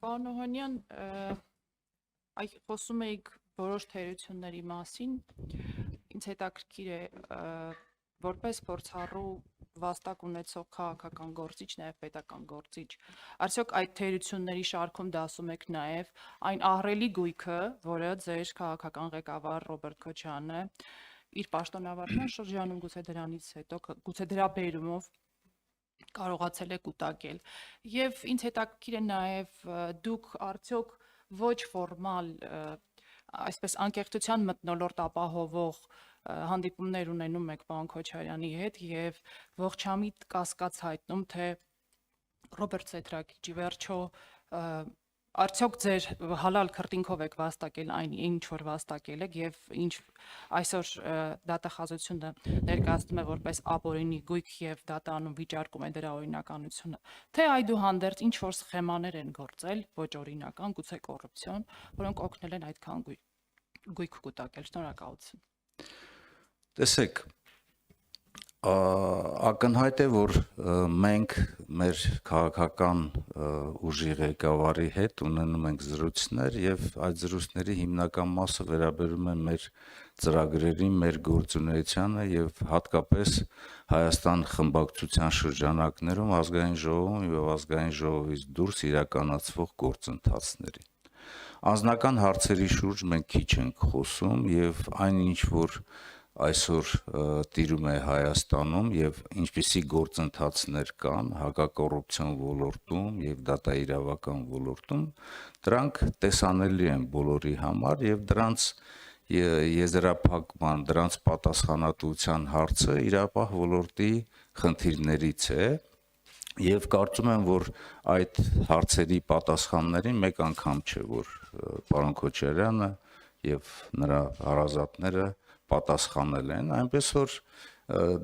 Պարոն Օհանյան, խոսում էիք որոշ թերությունների մասին, ինձ հետաքրքիր է որպես փորձառու վաստակ ունեցող քաղաքական գործիչ, նաև պետական գործիչ, արդյոք այդ թերությունների շարքում դասում եք նաև այն ահռելի գույքը, որը ձեր քաղաքական ղեկավար Ռոբերտ Քոչարյանը իր պաշտոնավարության շրջանում գուցե դրանից հետո, գուցե դրա բերումով կարողացել է կուտակել։ Եվ ինձ հետաքրքիր է նաև դուք արդյոք ոչ ֆորմալ, այսպես անկեղծության մթնոլորտ ապահովող հանդիպումներ ունենում եք պարոն Քոչարյանի հետ եւ ողջամիտ կասկած հայտնում, թե Ռոբերտ Սեդրակիչի վերջո արդյոք ձեր հալալ քրտինքով եք վաստակել այն, ինչ որ վաստակել եք եւ ինչ այսօր դատախազությունը ներկայացնում է որպես ապօրինի գույք եւ դատանում վիճարկում է դրա օրինականությունը, թե այդուհանդերձ ինչ որ սխեմաներ են գործել, ոչ օրինական, գուցե կոռուպցիոն, որոնք օգնել են այդքան գույք կուտակել։ Շնորհակալություն։ Տեսեք, ակնհայտ է, որ մենք մեր քաղաքական ուժի ղեկավարի հետ ունենում ենք զրույցներ եւ այդ զրույցների հիմնական մասը վերաբերում է մեր ծրագրերին, մեր գործունեությանը եւ հատկապես Հայաստան խմբակցության շրջանակներում ազգային ժողովում եւ ազգային ժողովից դուրս իրականացվող գործընթացներին։ Անձնական հարցերի շուրջ մենք քիչ ենք խոսում եւ այն ինչ որ այսօր տիրում է Հայաստանում եւ ինչպիսի գործընթացներ կան հակակոռուպցիոն ոլորտում եւ դատաիրավական ոլորտում, դրանք տեսանելի են բոլորի համար եւ դրանց եզրափակման, դրանց պատասխանատվության հարցը իրապահ ոլորտի խնդիրներից է եւ կարծում եմ, որ այդ հարցերի պատասխաններին մեկ անգամ չէ, որ պարոն Քոչարյանը եւ նրա հարազատները պատասխանել են, այնպես որ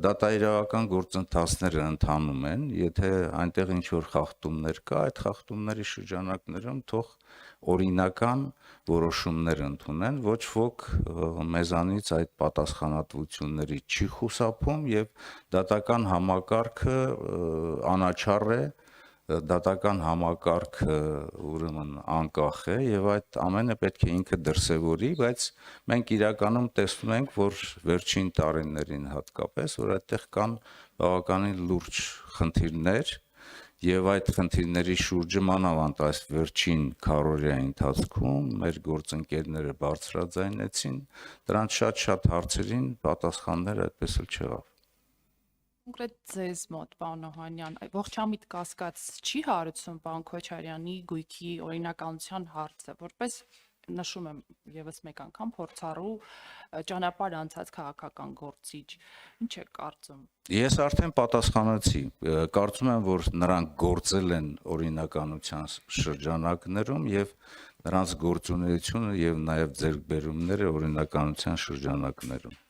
դատաիրավական գործընթացները ընթանում են, եթե այնտեղ ինչ որ խախտումներ կա, այդ խախտումների շրջանակներում թող օրինական որոշումներ ընդունեն, ոչ ոք մեզանից այդ պատասխանատվություններից չի խուսափում եւ դատական համակարգը անաչառ է, դատական համակարգը ուրեմն անկախ է եւ այդ ամենը պետք է ինքը դրսեւորի, բայց մենք իրականում տեսնում ենք, որ վերջին տարիներին հատկապես, որ այդտեղ կան բավականին լուրջ խնդիրներ եւ այդ խնդիրների շուրջը մանավանդ այս վերջին քառօրյայի ընթացքում մեր գործընկերները բարձրաձայնեցին, դրանց շատ հարցերին պատասխաններ այդպես էլ չեղավ։ Կոնկրետ ձեզ մոտ, պարոն Օհանյան, ողջամիտ կասկած չի հարուցում պարոն Քոչարյանի գույքի օրինականության հարցը, որպես նշում եմ եւս մեկ անգամ փորձառու ճանապարհ անցած քաղաքական գործիչ, ինչ եք կարծում։ Ես արդեն պատասխանեցի, կարծում եմ, որ նրանք գործել են օրինականության շրջանակներում եւ նրանց գործունեությունը եւ նաեւ ձեռքբերումները օրինականության շրջանակներում։